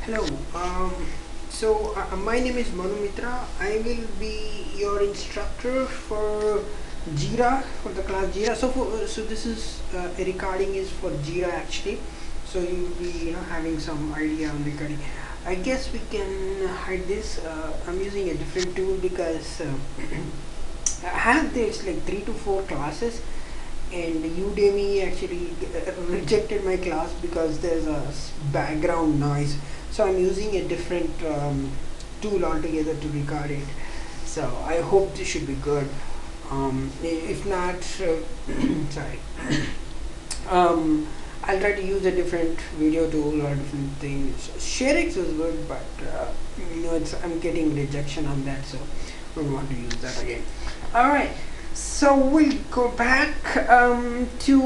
Hello. My name is Manu Mitra. I will be your instructor for Jira for the class Jira. So this is a recording is for Jira actually. So you will be having some idea on recording. I guess we can hide this. I'm using a different tool because I have this like 3 to 4 classes, and Udemy actually rejected my class because there's a background noise. So I'm using a different tool altogether to record it. So I hope this should be good. If not, sorry. I'll try to use a different video tool or different things. ShareX was good, but I'm getting rejection on that, so I don't want to use that again. All right. So we'll go back to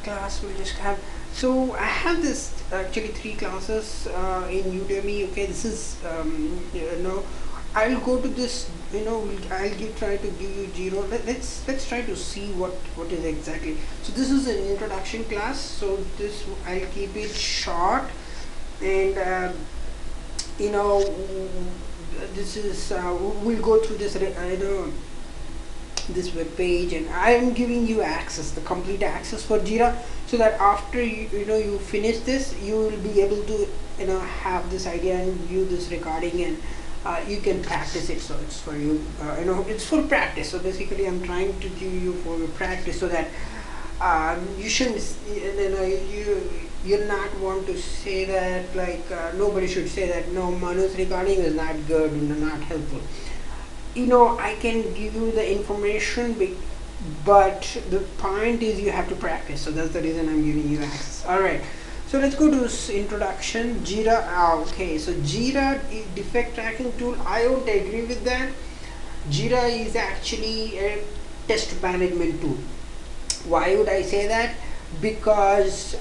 class. We'll just have. So I have this actually 3 classes in Udemy. Okay, this is I'll go to this. Try to give you zero. Let's try to see what is exactly. So this is an introduction class. So this I'll keep it short, and this is we'll go through this. This web page, and I am giving you access, the complete access for Jira, so that after you finish this, you will be able to have this idea and view this recording, and you can practice it. So it's for you, it's for practice. So basically I'm trying to give you for practice, so that you shouldn't you're not want to say that like nobody should say that no, Manu's recording is not good and not helpful. I can give you the information, but the point is you have to practice. So that's the reason I'm giving you access. All right. So let's go to introduction. Jira. Okay. So Jira is defect tracking tool. I would agree with that. Jira is actually a test management tool. Why would I say that? Because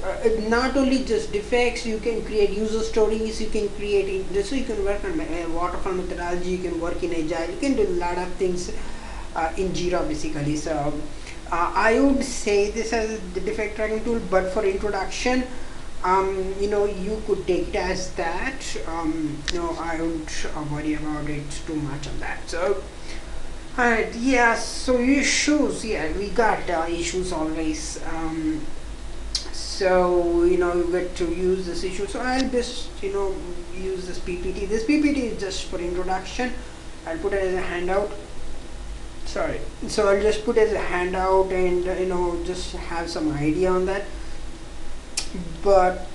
not only just defects, you can create user stories, you can create so you can work on waterfall methodology, you can work in agile, you can do a lot of things in Jira basically. So I would say this as the defect tracking tool, but for introduction, you could take it as that. I wouldn't worry about it too much on that. So alright, yeah, so issues, yeah, we got issues always. So you get to use this issue. So I'll just use this PPT. This PPT is just for introduction. I'll put it as a handout. Sorry. So I'll just put it as a handout, and just have some idea on that. But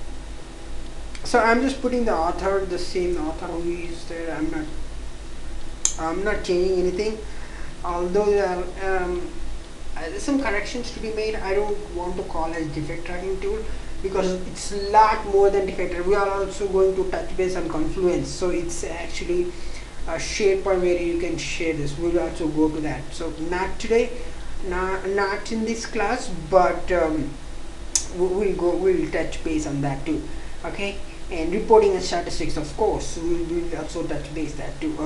so I'm just putting the author, the same author who is there. I'm not changing anything. Although there's some corrections to be made. I don't want to call as defect tracking tool, because it's a lot more than defect tracking. We are also going to touch base on Confluence, so it's actually a SharePoint where you can share this. We'll also go to that. So not today, not in this class, but we'll touch base on that too. Okay. And reporting and statistics, of course, we'll also touch base that too.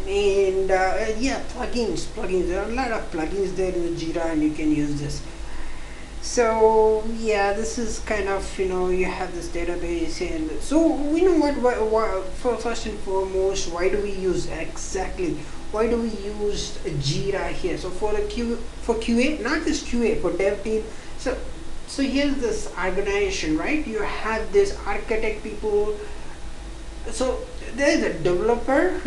Yeah, plugins. There are a lot of plugins there in the Jira, and you can use this. So yeah, this is kind of you have this database, and so for first and foremost, why do we use Jira here? So for QA, not just QA, for dev team. So here's this organization, right? You have this architect people. So there's a developer,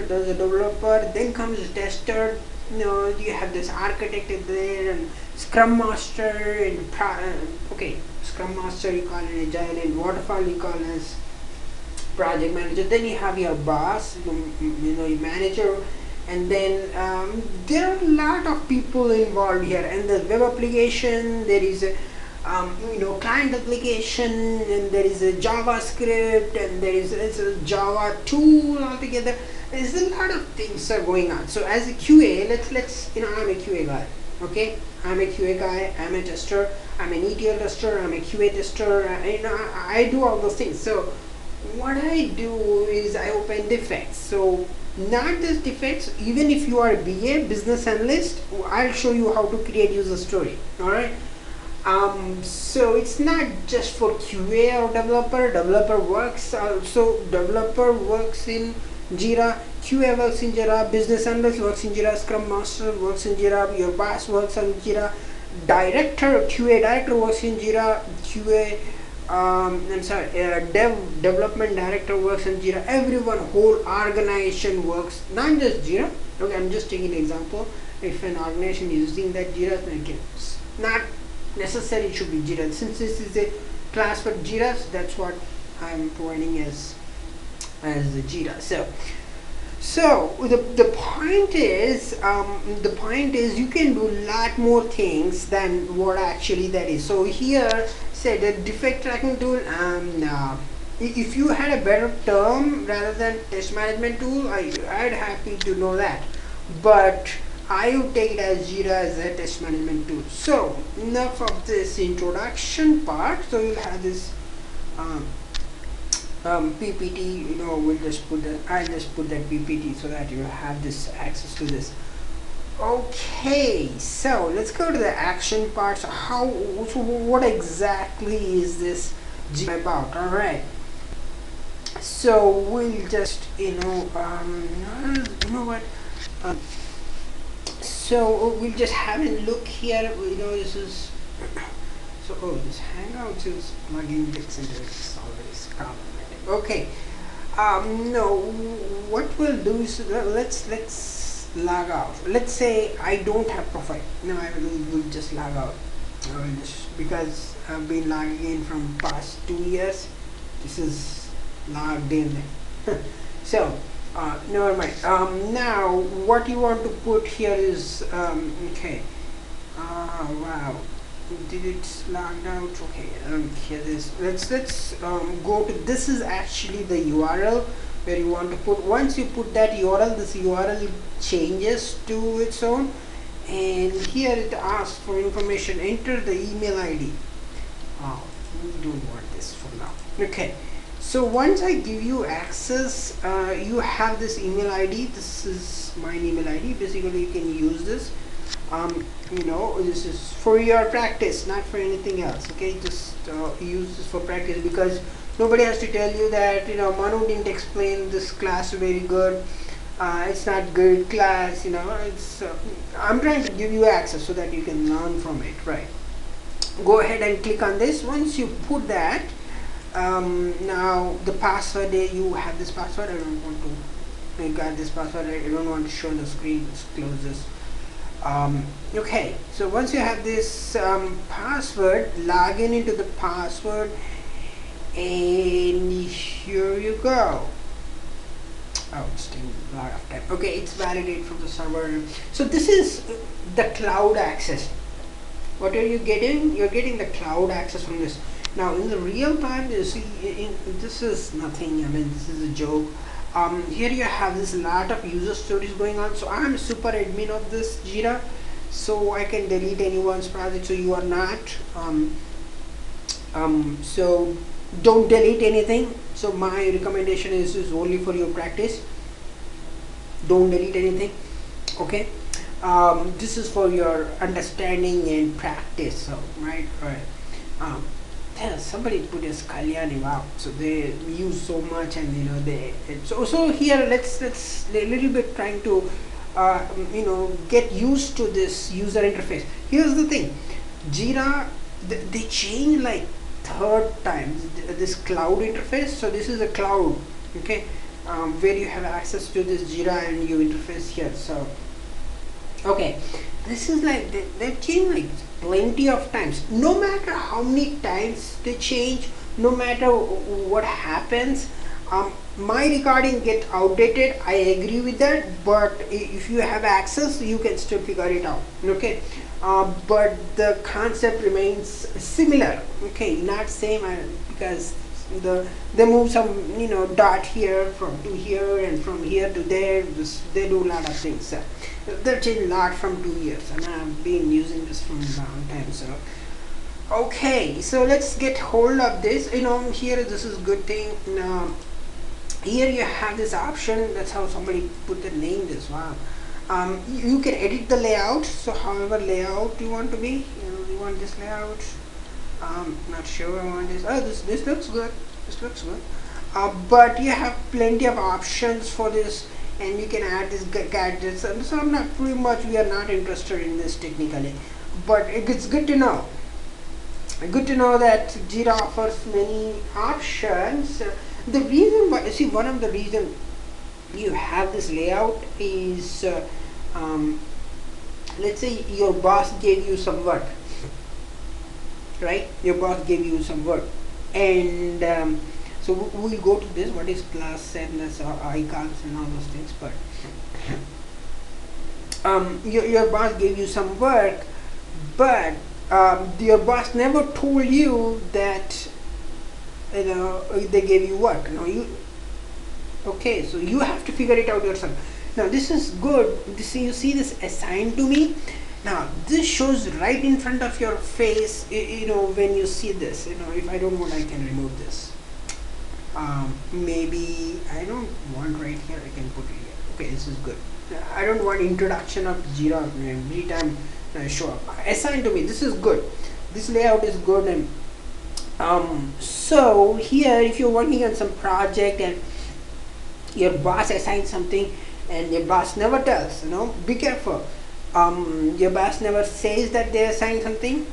then comes a tester. You have this architect there, and Scrum Master, and Scrum Master you call it Agile, and Waterfall you call as project manager. Then you have your boss, your manager, and then there are a lot of people involved here. And the web application, there is a client application, and there is a JavaScript, and there is a Java tool altogether. There's a lot of things are going on. So as a QA, let's I'm a QA guy. Okay, I'm a QA guy. I'm a tester. I'm an ETL tester. I'm a QA tester. I do all those things. So what I do is I open defects. So not just defects. Even if you are a BA, business analyst, I'll show you how to create user story. All right. So it's not just for QA or developer. Developer works in Jira, QA works in Jira, business analyst works in Jira, Scrum Master works in Jira, your boss works on Jira, QA director works in Jira, development director works in Jira. Everyone, whole organization works, not just Jira. Okay, I'm just taking an example. If an organization is using that Jira, it's not necessarily it should be Jira. Since this is a class for Jira, so that's what I'm providing as the Jira. So the point is you can do a lot more things than what actually that is. So here say the defect tracking tool. If you had a better term rather than test management tool, I'd happy to know that. But I would take it as Jira as a test management tool. So enough of this introduction part. So you'll have this PPT. We'll just put that. I'll just put that PPT so that you have this access to this. Okay, so let's go to the action part. So what exactly is this Jira about? All right. So we'll just what. So we'll just have a look here. This is this Hangouts is plugin gets into it. It's always problematic. Okay. No. What we'll do is let's log out. Let's say I don't have profile. No, I will just log out. I will just, because I've been logging in from past 2 years. This is logged in. So. Never mind. Now what you want to put here is okay. Wow, did it logged out? Okay. Here this. Let's go to. This is actually the URL where you want to put. Once you put that URL, this URL changes to its own, and here it asks for information. Enter the email ID. Oh, we don't want this for now. Okay. So once I give you access, you have this email ID. This is my email ID. Basically, you can use this. This is for your practice, not for anything else. Okay, just use this for practice, because nobody has to tell you that Manu didn't explain this class very good. It's not good class. It's I'm trying to give you access so that you can learn from it. Right. Go ahead and click on this. Once you put that. Now the password, you have this password. I don't want to. I got this password. I don't want to show the screen. Let's close this. Okay. So once you have this password, log in into the password, and here you go. Oh, it's taking a lot of time. Okay, it's validated from the server. So this is the cloud access. What are you getting? You're getting the cloud access from this. Now in the real time, you see, this is nothing. I mean, this is a joke. Here you have this lot of user stories going on. So I'm super admin of this Jira, so I can delete anyone's project. So you are not. So don't delete anything. So my recommendation is only for your practice. Don't delete anything. Okay. This is for your understanding and practice. So right. Somebody put as Kalyani. Wow, so they use so much, and so here let's a little bit trying to get used to this user interface. Here's the thing, Jira, they change like third time this cloud interface. So this is a cloud, okay, where you have access to this Jira and you interface here. So okay, this is like they've changed like plenty of times. No matter how many times they change, no matter what happens, my recording get outdated. I agree with that, but if you have access, you can still figure it out. Okay, but the concept remains similar. Okay, not same, because they move some dot here to here and from here to there. They do a lot of things. They've changed a lot from 2 years, and I've been using this from a long time. So okay, so let's get hold of this. Here this is good thing. Here you have this option. That's how somebody put the name this. Wow. You can edit the layout, so however layout you want to be, you want this layout. Not sure I want this. Oh, this looks good. This looks good. But you have plenty of options for this, and you can add these gadgets. And so I'm not pretty much. We are not interested in this technically, but it's good to know. Good to know that Jira offers many options. The reason why, see, one of the reason you have this layout is, let's say your boss gave you some work, right? Your boss gave you some work, and so we'll go to this. What is plus and this icons and all those things, but your boss gave you some work, but your boss never told you that they gave you work. Okay, so you have to figure it out yourself. Now this is good. You see this assigned to me. Now this shows right in front of your face. When you see this, if I don't want, I can remove this. Maybe I don't want right here. I can put it here. Okay, this is good. I don't want introduction of Jira every time I show up. Assigned to me. This is good. This layout is good, and so here, if you're working on some project and your boss assigns something, and your boss never tells, be careful. Your boss never says that they assign something.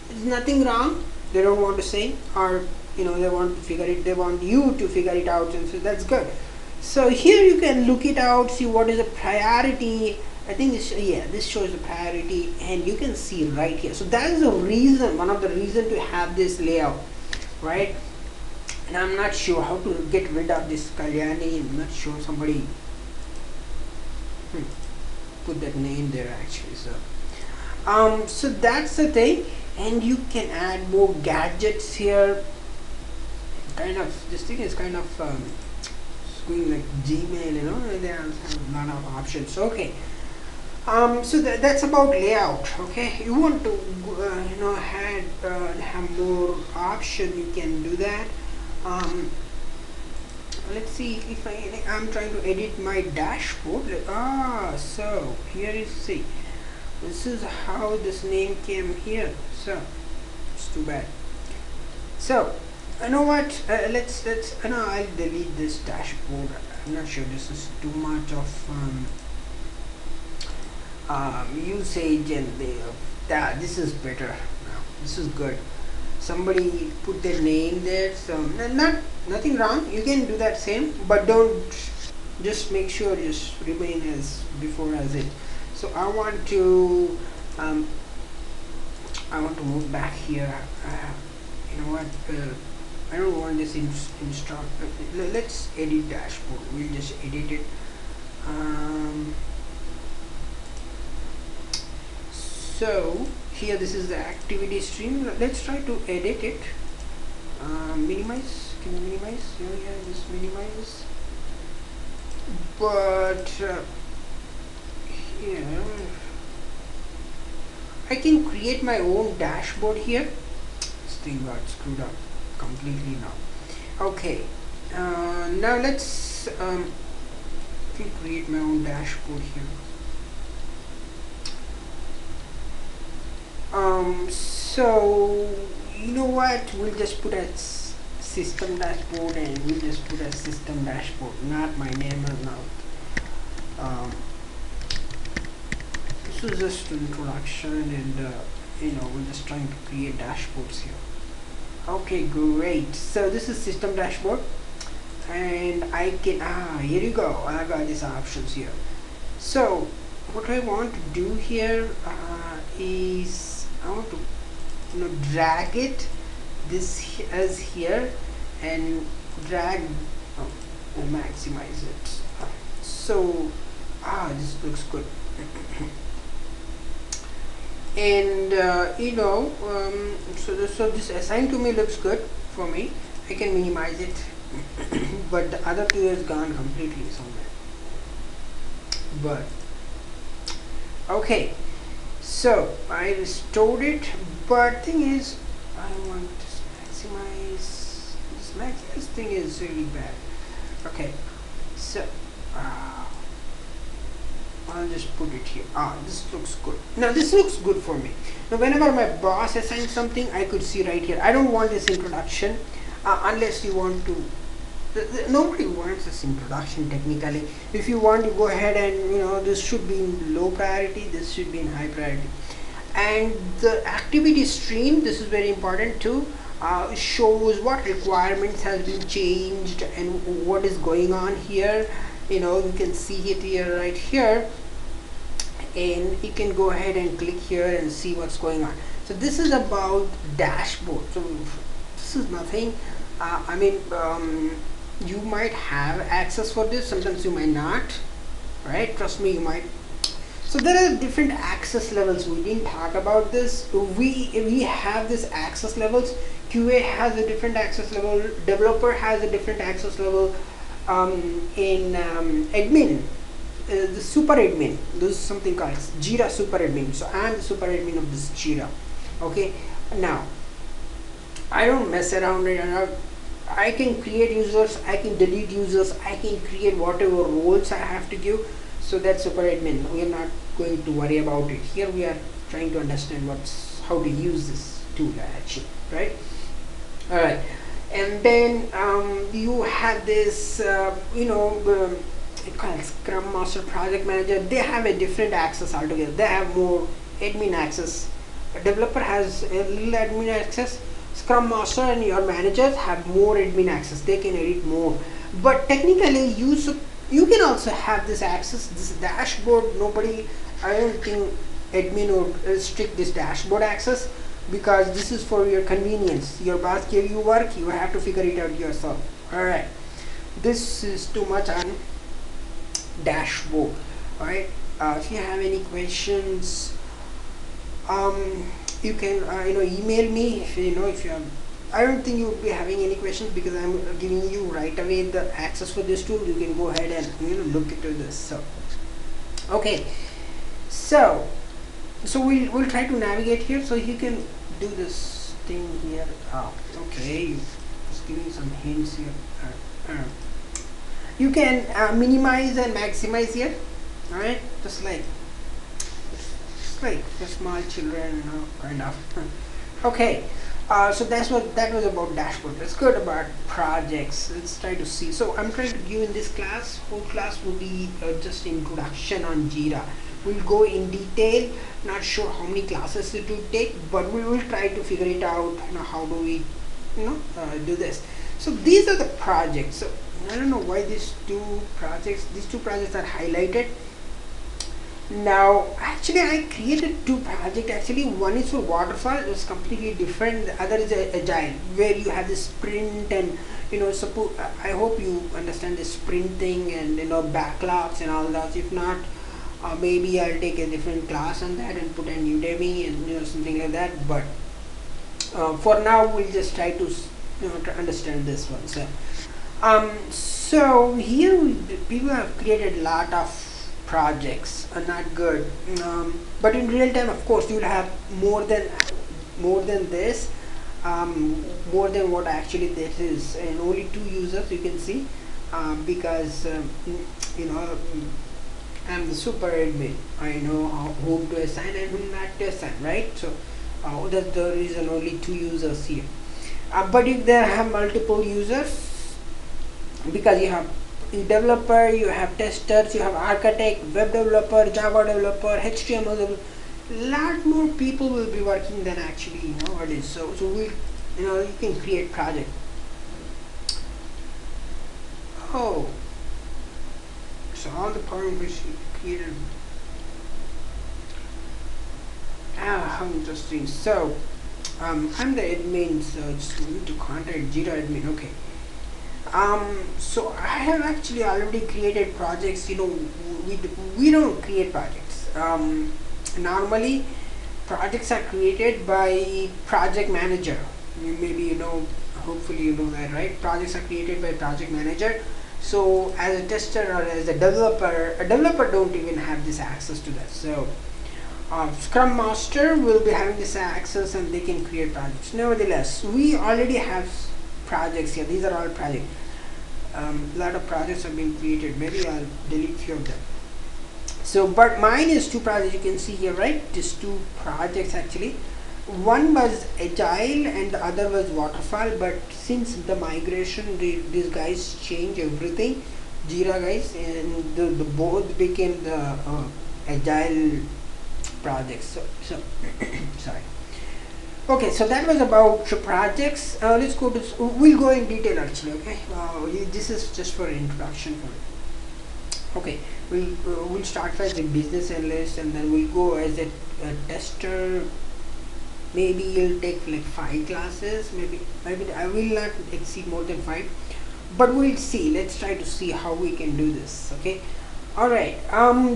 There's nothing wrong. They don't want to say, or they want to figure it. They want you to figure it out, and so that's good. So here you can look it out, see what is a priority. I think this shows the priority, and you can see right here. So that is the reason, one of the reason to have this layout, right? And I'm not sure how to get rid of this Kalyani. I'm not sure, somebody put that name there actually. So that's the thing, and you can add more gadgets here. This thing is kind of going like Gmail, they have a lot of options. Okay. So that's about layout. Okay, you want to have more option, you can do that. Let's see if I'm trying to edit my dashboard. So here is, see, this is how this name came here. So it's too bad. So you know what? I'll delete this dashboard. I'm not sure, this is too much of usage, and this is better now. This is good. Somebody put their name there, so nothing wrong. You can do that same, but don't, just make sure just remain as before as it. So I want to move back here. You know what? I don't want this instruct. Let's edit dashboard. We'll just edit it. So here, this is the activity stream. Let's try to edit it. Minimize. Can you minimize? Yeah, just minimize. But here I can create my own dashboard here. This thing got screwed up completely now. Okay. Now let's create my own dashboard here. So you know what, we'll just put a system dashboard, and we'll just put a system dashboard, not my name or not. This is just an introduction, and we're just trying to create dashboards here. Okay, great. So this is system dashboard, and I can here you go, I got these options here. So what I want to do here is I want to drag it this as here, and drag and maximize it. So this looks good. And so this assigned to me looks good for me. I can minimize it, but the other two is gone completely somewhere. But okay, so I restored it, but thing is, I want to maximize. This thing is really bad. Okay, so I'll just put it here. This looks good. Now this looks good for me. Now whenever my boss assigns something, I could see right here. I don't want this introduction unless you want to. Nobody wants this introduction technically. If you want to go ahead and this should be in low priority, this should be in high priority. And the activity stream, this is very important too. Shows what requirements has been changed and what is going on here. You can see it here, right here, and you can go ahead and click here and see what's going on. So this is about dashboard. So this is nothing. You might have access for this, sometimes you might not, right? Trust me, you might. So there are different access levels. We didn't talk about this. We have this access levels. QA has a different access level, developer has a different access level, in admin, the super admin, this is something called Jira super admin. So I am the super admin of this Jira. Okay, now I don't mess around. I can create users, I can delete users, I can create whatever roles I have to give. So that's super admin. We are not going to worry about it. Here we are trying to understand how to use this tool actually, right? All right, and then you have this, it called Scrum Master, Project Manager. They have a different access altogether. They have more admin access. A developer has a little admin access. Scrum Master and your managers have more admin access. They can edit more. But technically, you can also have this access, this dashboard. I don't think admin would restrict this dashboard access, because this is for your convenience. Your boss gave you work, you have to figure it out yourself. Alright, this is too much on dashboard. Alright, if you have any questions, you can email me. If you have, I don't think you would be having any questions, because I'm giving you right away the access for this tool. You can go ahead and look into this. So okay, so we'll try to navigate here. So you can do this thing here. Okay, just giving some hints here. You can minimize and maximize here. All right, just like the small children, kind of. Okay, so that was about dashboard. Let's go about projects. Let's try to see. So I'm trying to give in this class. Whole class will be just introduction on Jira. We'll go in detail. Not sure how many classes it will take, but we will try to figure it out. How do we, do this? So these are the projects. So I don't know why these two projects are highlighted. Now, actually, I created two projects. Actually, one is for waterfall. It's completely different. The other is agile, where you have the sprint and suppose. I hope you understand the sprint thing and backlogs and all that. If not, maybe I'll take a different class on that and put a Udemy and something like that. But for now, we'll just try to to understand this one. So here people have created a lot of projects are not good, but in real time, of course, you'll have more than this, more than what actually this is, and only 2 users you can see, because I'm the super admin. I know whom to assign and whom not to assign, right? So that's the reason only 2 users here. But if there have multiple users, because you have developer, you have testers, you have architect, web developer, Java developer, HTML developer, lot more people will be working than actually what is. So we you can create project. Oh, so all the parameters created. How interesting. So I'm the admin, so it's need to contact Jira admin. Okay. So I have actually already created projects. We don't create projects. Normally, projects are created by project manager. Maybe hopefully you know that, right? Projects are created by project manager. So as a tester or as a developer don't even have this access to that. So Scrum Master will be having this access and they can create projects. Nevertheless, we already have projects here. These are all projects. A lot of projects have been created. Maybe I'll delete few of them. So but mine is two projects, you can see here, right? Just two projects actually. One was agile and the other was waterfall, but since the migration, these guys change everything, Jira guys, and the both became the agile projects. So sorry. Okay, so that was about the projects. Let's go to, we'll go in detail actually. Okay, this is just for introduction for it. Okay, we'll start as a business analyst, and then we'll go as a tester. Maybe you'll take like 5 classes, maybe I will not exceed more than 5, but we'll see. Let's try to see how we can do this. Okay, all right.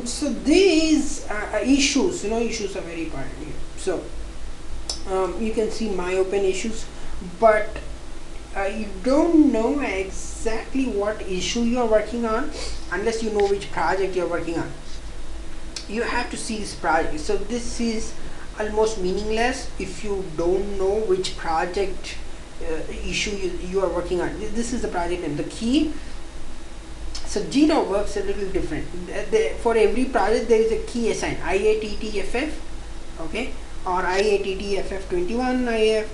So these issues, issues are very important here. So you can see my open issues, but you don't know exactly what issue you are working on unless you know which project you are working on. You have to see this project. So this is almost meaningless if you don't know which project issue you are working on. This is the project name, the key. So Jira works a little different. For every project there is a key assigned, IATTFF, okay, or IATTFF21,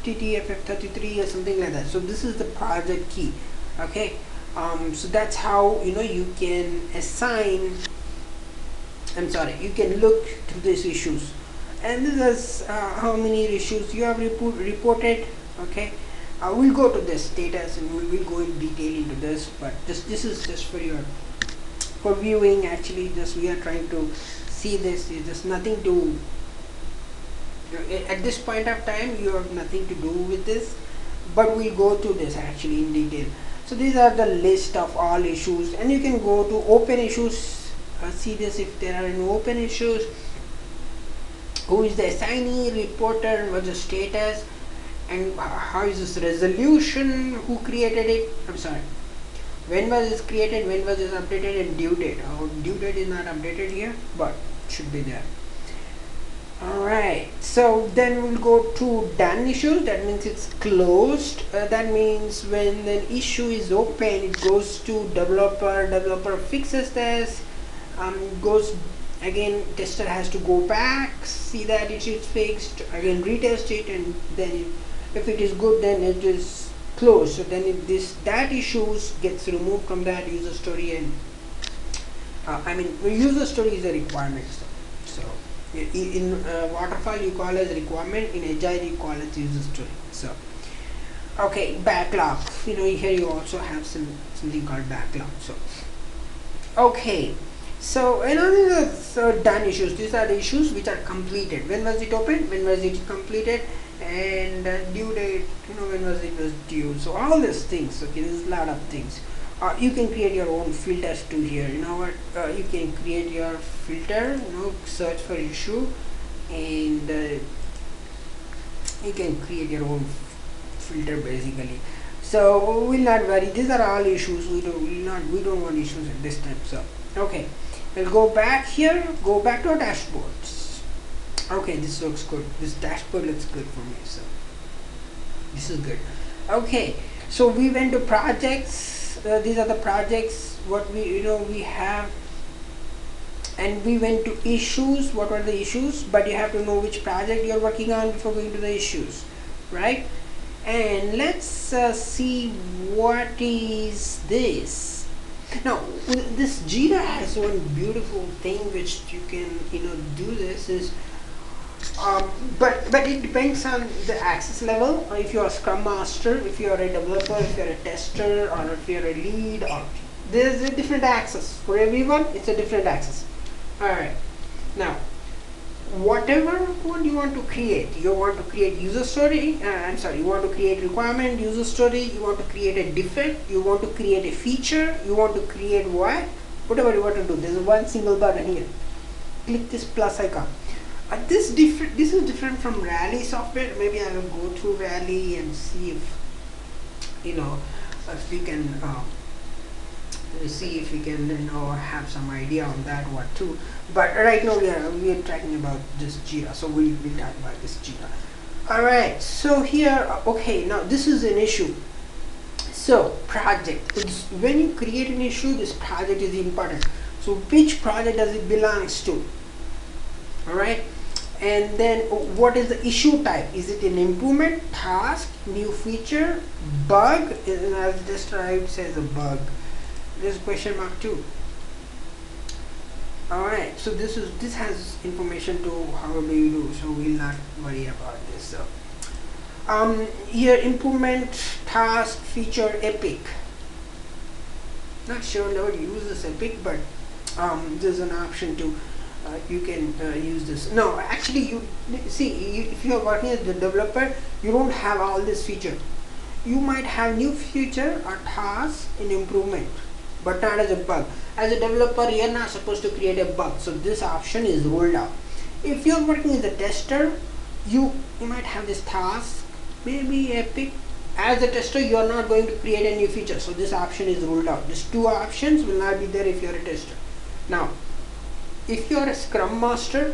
IATTFF33 or something like that. So this is the project key, okay. So that's how you can assign, you can look through these issues. And this is how many issues you have reported. Okay, we'll go to this status and we'll go in detail into this, but this is just for viewing. Actually, just we are trying to see this. Is just nothing to at this point of time, you have nothing to do with this, but we'll go to this actually in detail. So these are the list of all issues, and you can go to open issues, see this if there are any open issues. Who is the assignee, reporter, what's the status, and how is this resolution, who created it, when was this created, when was this updated, and due date. Due date is not updated here, but should be there. Alright, so then we'll go to done issues. That means it's closed. That means when an issue is open, it goes to developer fixes this, goes again, tester has to go back, see that it is fixed, again retest it, and then if it is good, then it is closed. So then if that issues gets removed from that user story, and user story is a requirement. So in waterfall you call as requirement, in agile you call it user story. So okay, backlog. Here you also have something called backlog. So okay. So done issues. These are the issues which are completed. When was it opened? When was it completed? And due date. When was it was due? So all these things. Okay, there's a lot of things. You can create your own filters too here. You can create your filter. Search for issue, and you can create your own filter basically. So we'll not worry. These are all issues. We don't want issues at this time. So okay. We'll go back here, go back to our dashboards. Okay, this looks good. This dashboard looks good for me, so this is good. Okay, so we went to projects. These are the projects what we have, and we went to issues. What were the issues? But you have to know which project you're working on before going to the issues, right? And let's see what is this. Now this Jira has one beautiful thing which you can do this is but it depends on the access level. If you are a Scrum Master, if you are a developer, if you are a tester, or if you are a lead, or there's a different access for everyone. It's a different access. Alright, now whatever code you want to create, you want to create user story, you want to create requirement, user story, you want to create a defect, you want to create a feature, you want to create whatever you want to do. There's one single button here. Click this plus icon. This is different from Rally software. Maybe I will go to Rally and see if if we can have some idea on that one too. But right now we are talking about this Jira, so we'll talk about this Jira. Alright, so here, okay, now this is an issue. So project, when you create an issue, this project is important. So which project does it belongs to? All right. And then what is the issue type? Is it an improvement, task, new feature, bug? And as just right says a bug. There's a question mark too. All right. So this has information to however you do. So we'll not worry about this. So here improvement, task, feature, epic. Not sure never use this epic, but there's an option to you can use this. No, actually, you see, if you are working as a developer, you don't have all this feature. You might have new feature or task in improvement, but not as a bug. As a developer, you are not supposed to create a bug, so this option is ruled out. If you are working as a tester, you might have this task, maybe epic. As a tester, you are not going to create a new feature, so this option is ruled out. These two options will not be there if you are a tester. Now, if you are a scrum master,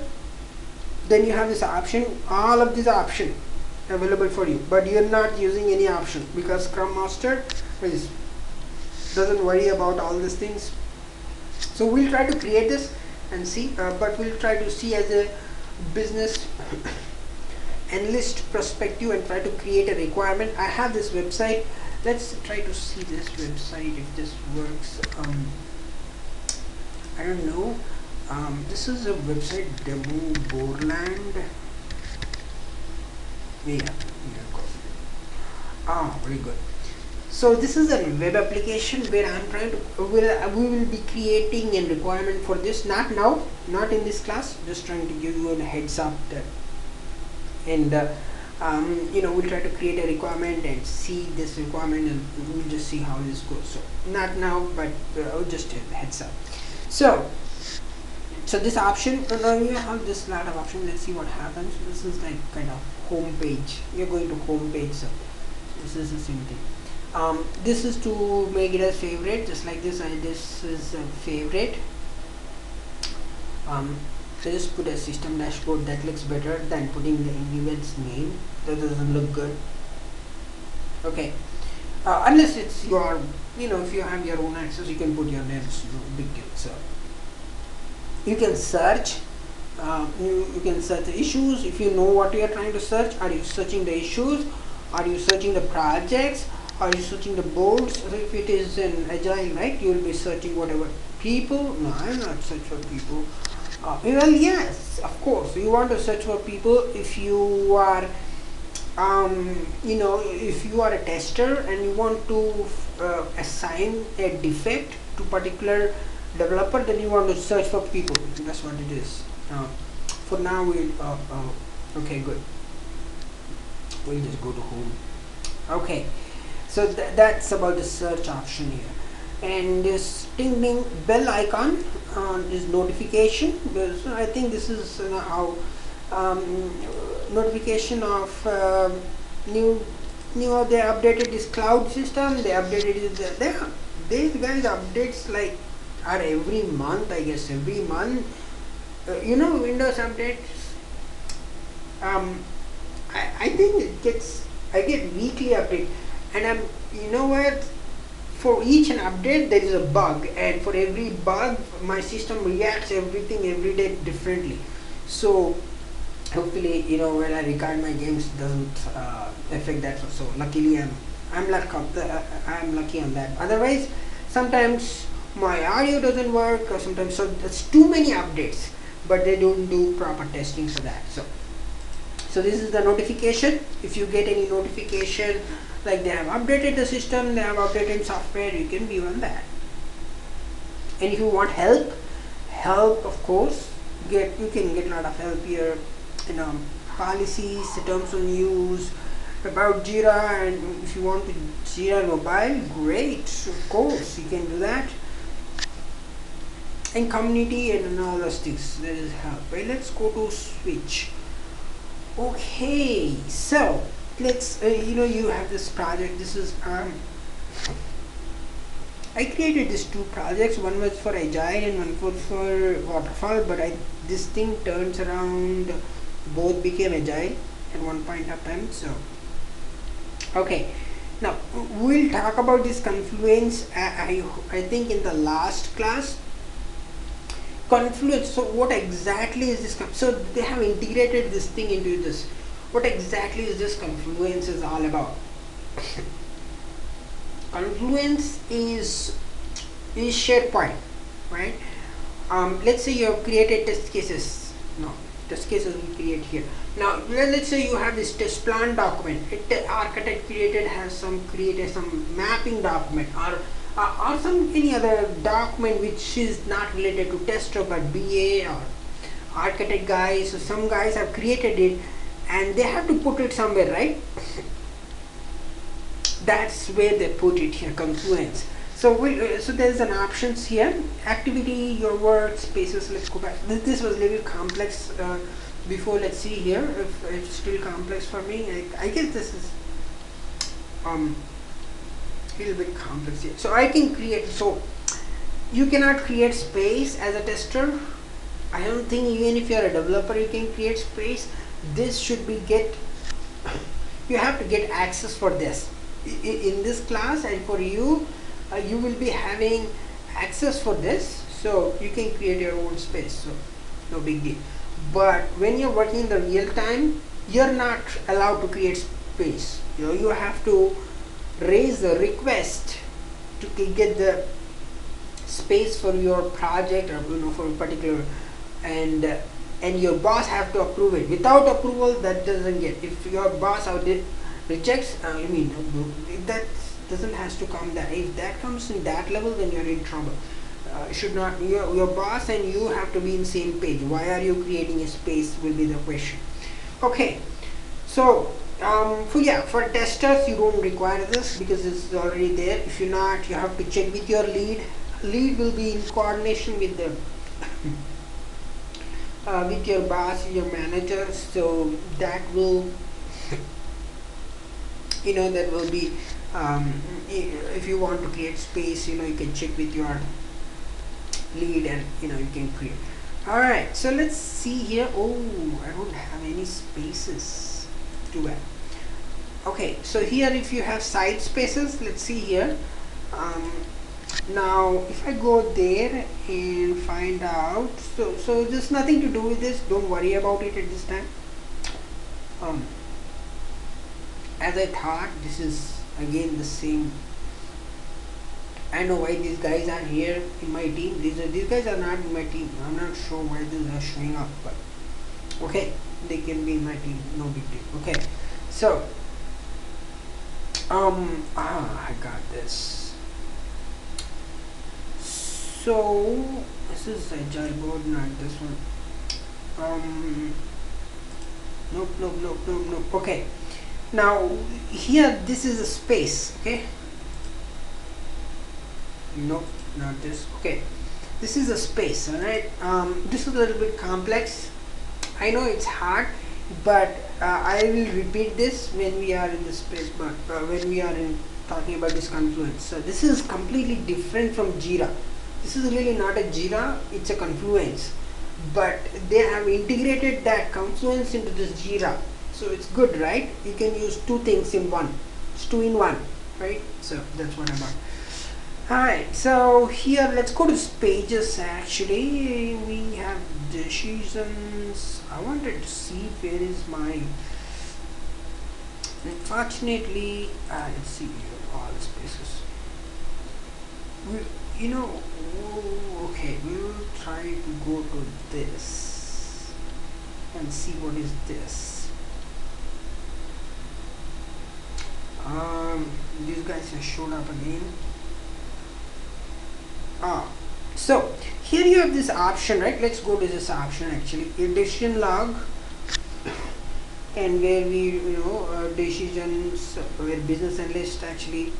then you have this option, all of these options available for you, but you are not using any option because scrum master doesn't worry about all these things. So we'll try to create this and see, but we'll try to see as a business analyst perspective and try to create a requirement. I have this website. Let's try to see this website if this works. I don't know. This is a website, demo Borland. Yeah. Very good. So this is a web application where I'm trying to we will be creating a requirement for this. Not now, not in this class. Just trying to give you a heads up that, and we'll try to create a requirement and see this requirement, and we'll just see how this goes. So not now, but just a heads up. So this option, now you have this lot of options. Let's see what happens. This is like kind of home page. You're going to home page, so this is the same thing. This is to make it as favorite, just like this. This is a favorite. So just put a system dashboard. That looks better than putting the event's name. That doesn't look good. Okay. Unless it's your, if you have your own access, you can put your names. No big deal. So you can search. You can search the issues. If you know what you are trying to search, are you searching the issues? Are you searching the projects? Are you searching the boards? So if it is an agile, right, you will be searching whatever. People? No, I will not search for people. Well, yes, of course, you want to search for people if you are, if you are a tester and you want to assign a defect to particular developer, then you want to search for people. That's what it is. For now, we'll, okay, good. We'll just go to home. Okay, so that's about the search option here. And this ding ding bell icon is notification, because I think this is how notification of new they updated this cloud system. They updated it. These guys updates like are every month, I guess every month. Windows updates. I think I get weekly update, and for each an update there is a bug, and for every bug my system reacts everything every day differently. So hopefully when I record my games it doesn't affect that. So luckily I'm lucky on that. Otherwise sometimes my audio doesn't work, or sometimes, so that's too many updates, but they don't do proper testing for that. So this is the notification. If you get any notification like they have updated the system, they have updated software, you can view on that. And if you want help of course, you can get a lot of help here. Policies, terms of use, about Jira, and if you want to Jira mobile, great, of course you can do that. And community and all those things, there is help. Well, let's go to switch. Okay, so let's you have this project. This is I created these two projects. One was for agile and one was for waterfall, but this thing turns around, both became agile at one point of time. So okay, now we'll talk about this Confluence. I think in the last class Confluence. So what exactly is this? So they have integrated this thing into this. What exactly is this Confluence is all about? Confluence is SharePoint, right? Let's say you have created test cases. No, test cases we create here. Now let's say you have this test plan document. Architect created some mapping document, or some any other document which is not related to tester but BA or architect guys. So some guys have created it and they have to put it somewhere, right? That's where they put it here, Confluence. So so there's an options here, activity, your work spaces. Let's go back. This was a little complex before. Let's see here if it's still complex for me. I guess this is a little bit complex here. So I can create, so you cannot create space as a tester. I don't think even if you're a developer you can create space. This should be you have to get access for this in this class, and for you you will be having access for this, so you can create your own space, so no big deal. But when you're working in the real time, you're not allowed to create space. You have to raise the request to get the space for your project, or for a particular, and your boss have to approve it. Without approval, that doesn't get. If your boss rejects, if that doesn't has to come that, if that comes in that level, then you're in trouble. Should not, your boss and you have to be in same page. Why are you creating a space will be the question. Okay, so for testers you don't require this because it's already there. If you're not, you have to check with your lead. Lead will be in coordination with the with your boss, your manager, so that will that will be if you want to create space, you can check with your lead, and you can create. All right, so let's see here. Oh, I don't have any spaces. Too bad. Okay, so here if you have side spaces, let's see here. Now if I go there and find out, so there's nothing to do with this, don't worry about it at this time. As I thought, this is again the same. I know why these guys are here in my team. These guys are not in my team. I'm not sure why these are showing up, but okay, they can be in my team, no big deal. Okay, so I got this. So this is agile board, not this one. Nope. Okay, now here this is a space. Okay, nope, not this. Okay, this is a space. All right, this is a little bit complex. I know it's hard, but I will repeat this when we are in the space, but when we are talking about this Confluence. So this is completely different from Jira. This is really not a Jira, it's a Confluence, but they have integrated that Confluence into this Jira, so it's good, right? You can use two things in one. It's two in one, right? So that's what about. Alright, so here let's go to pages. Actually we have decisions. I wanted to see where is my, unfortunately let's see here, all the spaces. Okay, we will try to go to this and see what is this. These guys have shown up again. So here you have this option, right? Let's go to this option actually, a decision log, and where we decisions, where business analyst actually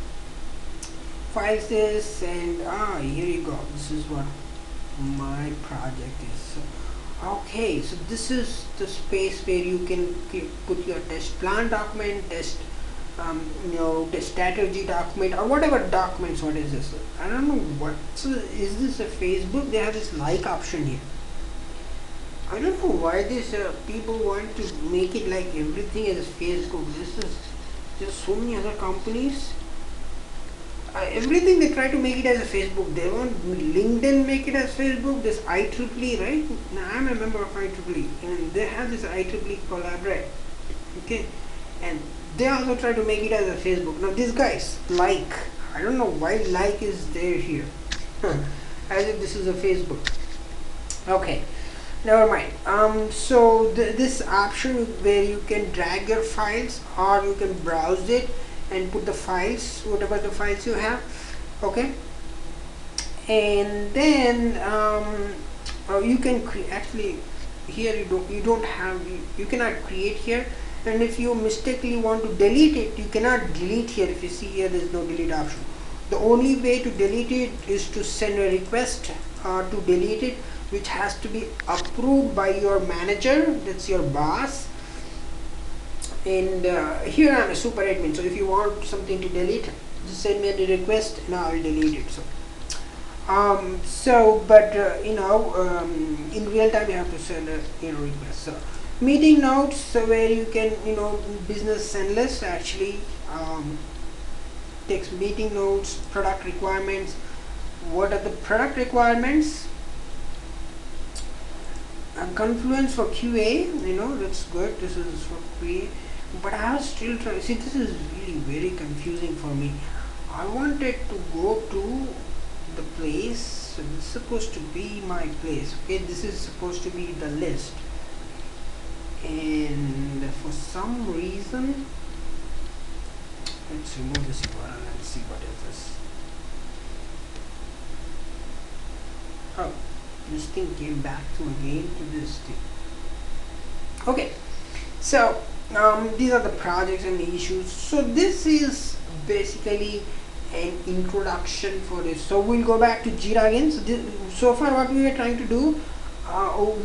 files this, and here you go. This is what my project is. Okay, so this is the space where you can put your test plan document, test test strategy document, or whatever documents. What is this? I don't know what. So is this a Facebook? They have this like option here. I don't know why this people want to make it like everything is Facebook. This is just so many other companies. everything they try to make it as a Facebook. They want LinkedIn make it as Facebook. This IEEE, right? Now I'm a member of IEEE, and they have this IEEE collaborate. Okay, and they also try to make it as a Facebook. Now these guys like, I don't know why like is there here, as if this is a Facebook. Okay, never mind. So this option where you can drag your files or you can browse it and put the files, whatever the files you have. Okay, and then you can actually here you don't have, you cannot create here, and if you mistakenly want to delete it, you cannot delete here. If you see here, there is no delete option. The only way to delete it is to send a request to delete it, which has to be approved by your manager, that's your boss. And here I'm a super admin, so if you want something to delete, just send me a request and I'll delete it. But in real time you have to send a request. So meeting notes, so where you can business analyst actually takes meeting notes. Product requirements, what are the product requirements? Confluence for QA, that's good. This is for QA, but I was still trying. See, this is really very confusing for me. I wanted to go to the place, so this is supposed to be my place. Okay, this is supposed to be the list, and for some reason, let's remove this URL and see what is this. Oh, this thing came back to again to this thing. Okay, so these are the projects and the issues. So this is basically an introduction for this. So we'll go back to Jira again. So far what we were trying to do,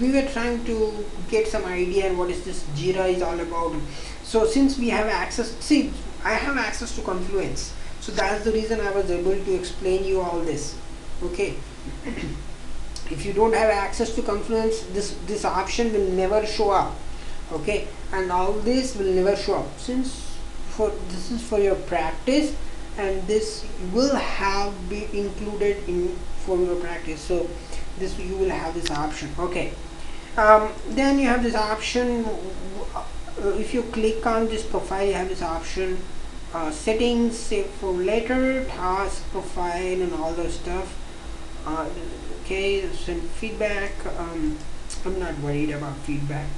we were trying to get some idea on what is this Jira is all about. So since we have access, see, I have access to Confluence, so that's the reason I was able to explain you all this. Okay. If you don't have access to Confluence, this option will never show up. Okay, and all this will never show up, since this is for your practice, and this will have be included in for your practice. So this you will have this option. Okay, then you have this option. If you click on this profile, you have this option, settings, save for later, task, profile, and all those stuff. Okay, send feedback. I'm not worried about feedback.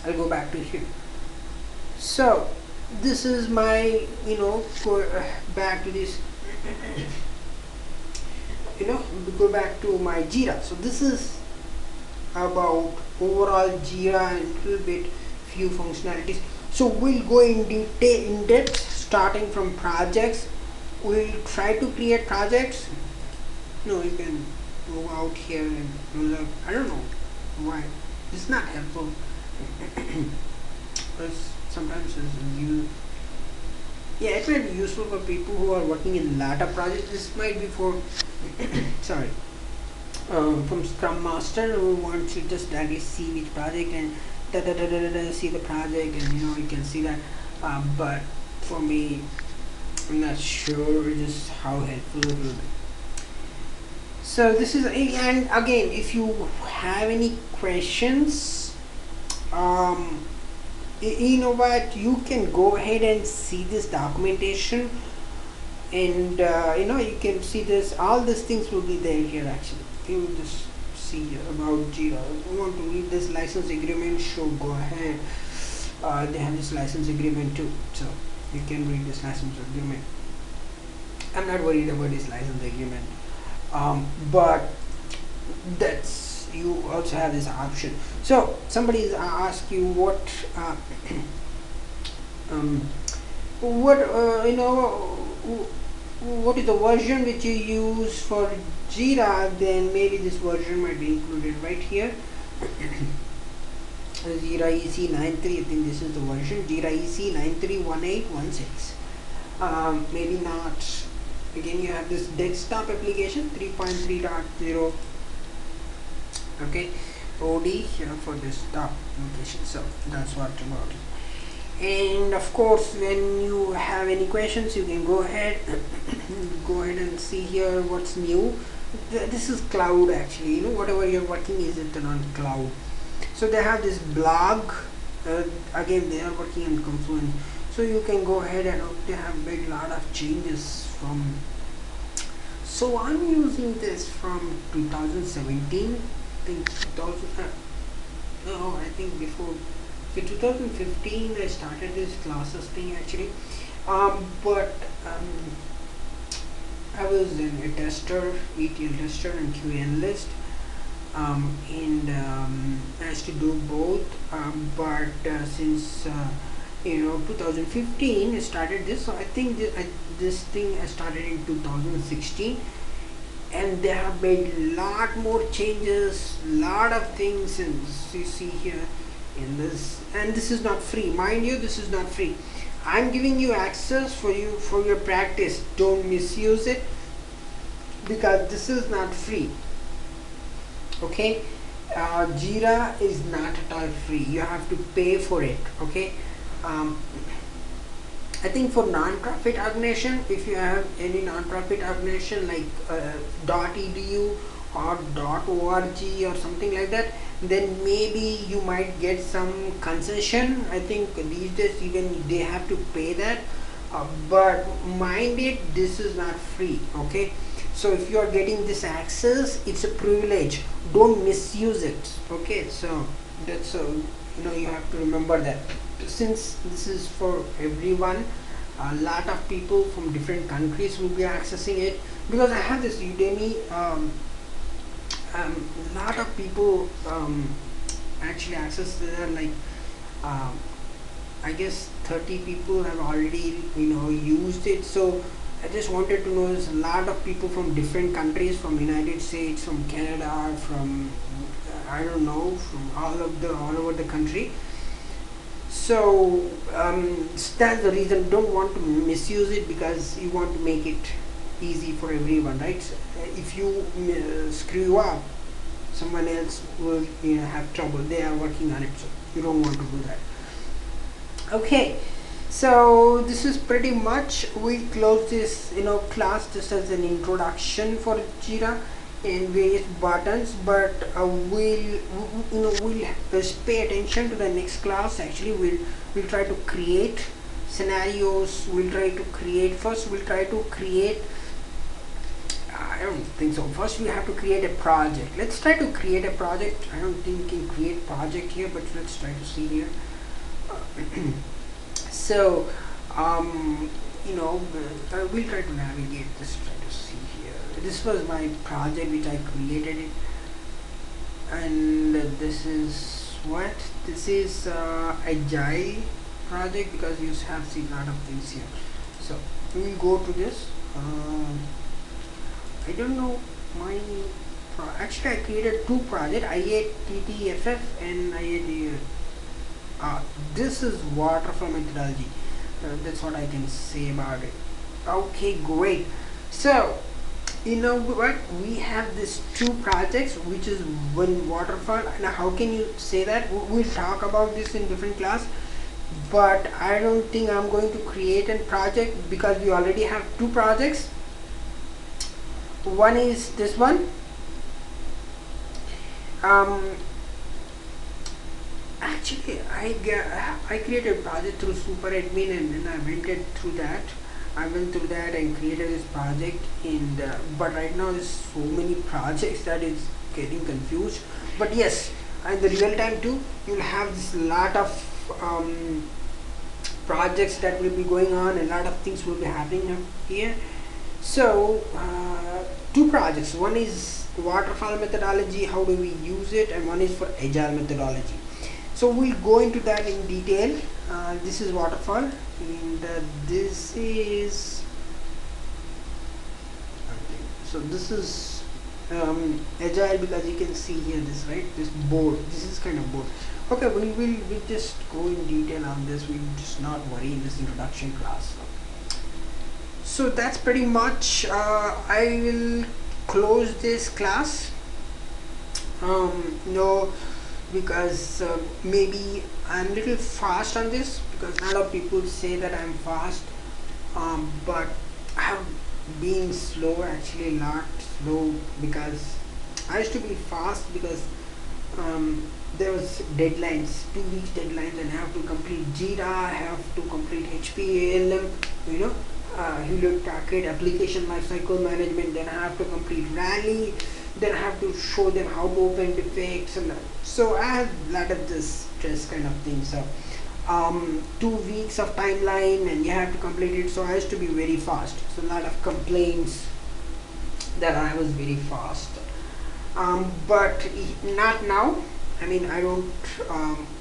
I'll go back to here. So this is my, go back to this, go back to my Jira. So this is about overall Jira and a little bit few functionalities. So we'll go in depth, starting from projects. We'll try to create projects. No, you can go out here and look. I don't know why it's not helpful. Because sometimes it might be useful for people who are working in lot of projects. This might be for sorry, from Scrum Master who wants to just directly see which project and see the project, and you can see that. But for me, I'm not sure just how helpful it will be. So this is, and again, if you have any questions, you know what, you can go ahead and see this documentation, and you can see this, all these things will be there here. Actually, you will just see about Jira. If you want to read this license agreement, sure, go ahead. They have this license agreement too, so you can read this license agreement. I'm not worried about this license agreement, but that's, you also have this option. So somebody is ask you what what is the version which you use for Jira, then maybe this version might be included right here. Jira EC 93, I think this is the version, Jira EC 931816. Maybe not. Again, you have this desktop application 3.3.0. okay, OD here for desktop application. So that's what about it. And of course, when you have any questions, you can go ahead go ahead and see here what's new. This is cloud actually, whatever you're working is written on cloud. So they have this blog, again they are working on Confluence, so you can go ahead and they have made a lot of changes from. So I'm using this from 2017, I think 2000, no, I think before. So 2015 I started this classes thing actually, but I was a tester, ETL tester and QA analyst, and I used to do both, but since 2015 I started this, so I think this thing I started in 2016, and they have made lot more changes, lot of things, and you see here in this, and this is not free, mind you, this is not free. I'm giving you access for your practice. Don't misuse it, because this is not free. Okay, Jira is not at all free. You have to pay for it. Okay, I think for non-profit organization, if you have any non-profit organization like .edu or .org or something like that, then maybe you might get some concession. I think these days even they have to pay that, but mind it, this is not free. Okay, so if you are getting this access, it's a privilege. Don't misuse it. Okay, so that's you have to remember that, since this is for everyone, a lot of people from different countries will be accessing it, because I have this Udemy, lot of people actually access there, like I guess 30 people have already used it. So I just wanted to know, there's a lot of people from different countries, from United States, from Canada, from I don't know, from all over the country. So that's the reason. Don't want to misuse it, because you want to make it easy for everyone, right? If you screw up, someone else will have trouble. They are working on it, so you don't want to do that. Okay, so this is pretty much, we close this class just as an introduction for Jira and various buttons, but we'll pay attention to the next class. Actually, we'll try to create scenarios. We'll try to create I don't think so. First we have to create a project. Let's try to create a project. I don't think we can create project here, but let's try to see here. So we'll try to navigate this, try to see here. This was my project which I created it, and this is what this is, agile project, because you have seen a lot of things here. So we'll go to this. I don't know my actually I created two projects, IATTFF and IAT. This is waterfall methodology. That's what I can say about it. Okay, great. So what, we have these two projects, which is one waterfall. Now how can you say that? We'll talk about this in different class, but I don't think I'm going to create a project, because we already have two projects. One is this one. Actually I created a project through super admin, and then I went through that and created this project, and but right now there's so many projects that it's getting confused. But yes, in the real time too, you'll have this lot of projects that will be going on, and a lot of things will be happening here. So two projects, one is waterfall methodology, how do we use it, and one is for agile methodology. So we'll go into that in detail. This is waterfall, and this is agile, because you can see here this, right, this board, this is kind of board. Okay, we'll just go in detail on this. We'll just not worry in this introduction class. So that's pretty much. I will close this class. Because maybe I'm a little fast on this, because a lot of people say that I'm fast, but I have been slow, actually a lot slow, because I used to be fast because there was deadlines, 2 weeks deadlines, and I have to complete Jira, I have to complete HPALM, you know, Hewlett Packard application lifecycle management. Then I have to complete Rally. Then I have to show them how to open defects, and so I have a lot of this stress kind of thing. So 2 weeks of timeline, and you have to complete it. So I used to be very fast. So a lot of complaints that I was very fast. But not now. I mean, I don't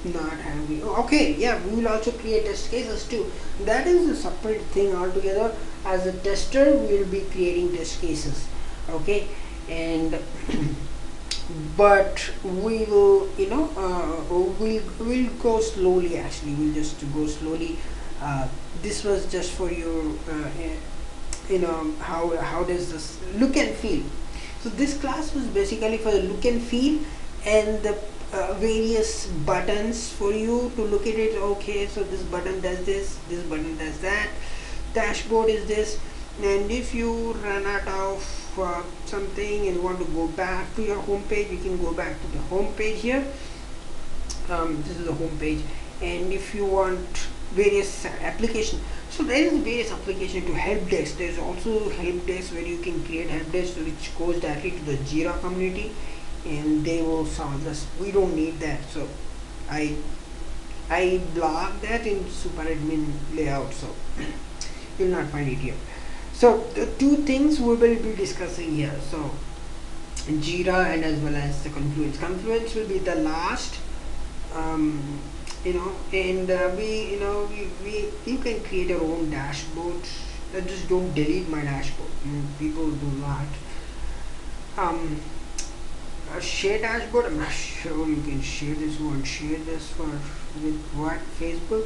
not have. Okay, yeah, we will also create test cases too. That is a separate thing altogether. As a tester, we will be creating test cases. Okay, and but we will, we'll go slowly. Actually, we'll just go slowly. This was just for your, how does this look and feel. So this class was basically for the look and feel, and the various buttons for you to look at it. Okay, so this button does this button does that, dashboard is this, and if you run out of something and want to go back to your home page, you can go back to the home page here. This is the home page, and if you want various application, so there is various application to help desk. There is also help desk where you can create help desk which goes directly to the Jira community, and they will solve this. We don't need that, so I blog that in super admin layout, so you'll not find it here. So the two things we will be discussing here, so Jira and as well as the Confluence. Confluence will be the last, and we you can create your own dashboard. Just don't delete my dashboard. People do that. A share dashboard, I'm not sure you can share this one. Share this for with what? Facebook?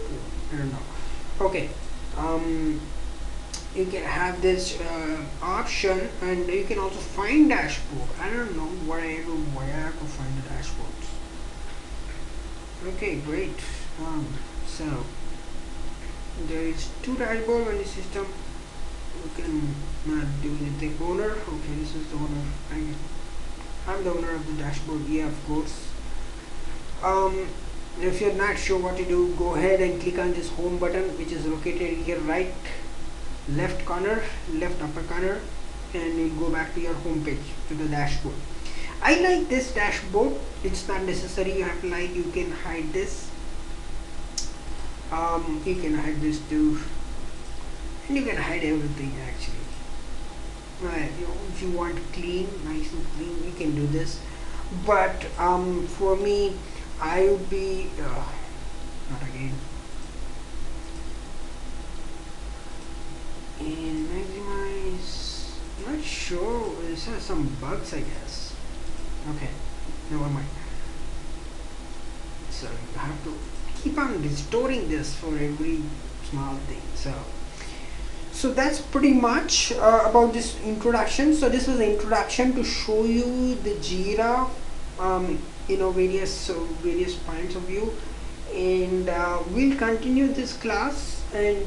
I don't know. Okay. You can have this option, and you can also find dashboard. I don't know why I have to find the dashboards. Okay, great. So there is two dashboard on the system. You can not do anything. Owner. Okay, this is the owner. I'm the owner of the dashboard. Yeah, of course. If you're not sure what to do, go ahead and click on this home button, which is located here, right left corner, left upper corner, and you go back to your home page, to the dashboard. I like this dashboard. It's not necessary you have to like. You can hide this. You can hide this too, and you can hide everything actually. If you want clean, nice and clean, you can do this. But for me, I would be not again. And maximize. Not sure. This has some bugs, I guess. Okay, never mind. So you have to keep on restoring this for every small thing. So that's pretty much about this introduction. So this was the introduction to show you the Jira, various points of view, and we'll continue this class, and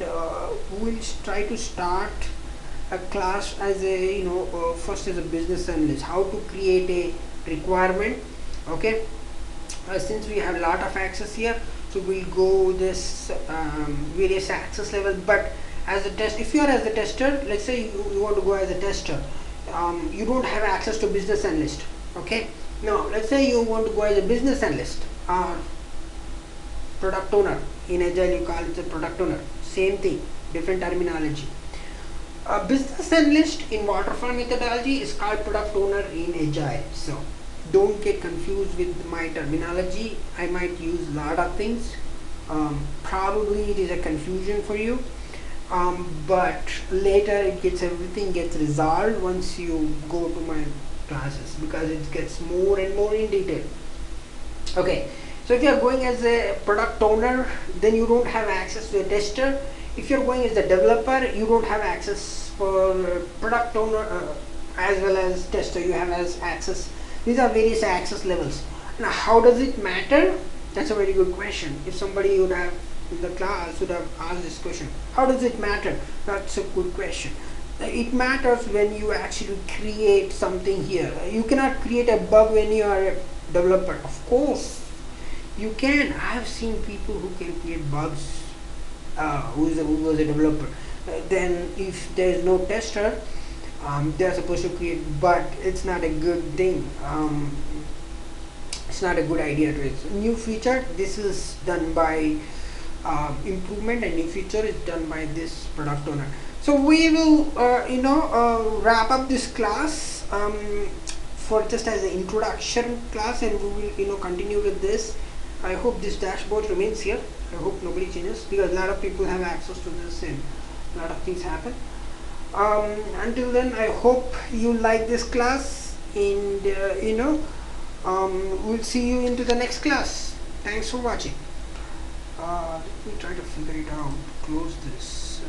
we'll try to start a class as a first as a business analyst, how to create a requirement. Okay, since we have a lot of access here, so we'll go this various access levels. But as a test, if you are as a tester, let's say you want to go as a tester, you don't have access to business analyst. Okay, now let's say you want to go as a business analyst or product owner. In Agile you call it a product owner, same thing, different terminology. A business analyst in waterfall methodology is called product owner in Agile. So don't get confused with my terminology. I might use a lot of things. Probably it is a confusion for you. But later everything gets resolved once you go to my classes, because it gets more and more in detail. Okay, so if you are going as a product owner, then you don't have access to a tester. If you're going as a developer, you don't have access for product owner as well as tester. You have as access. These are various access levels. Now how does it matter? That's a very good question. If somebody would have in the class should have asked this question. How does it matter? That's a good question. It matters when you actually create something here. You cannot create a bug when you are a developer. Of course, you can. I have seen people who can create bugs who was a developer. Then if there is no tester, they are supposed to create, but it's not a good thing. It's not a good idea to it. New feature, this is done by improvement, and new feature is done by this product owner. So we will wrap up this class for just as an introduction class, and we will continue with this. I hope this dashboard remains here. I hope nobody changes, because a lot of people have access to this and a lot of things happen. Until then, I hope you like this class, and we'll see you into the next class. Thanks for watching. Let me try to figure it out. Close this.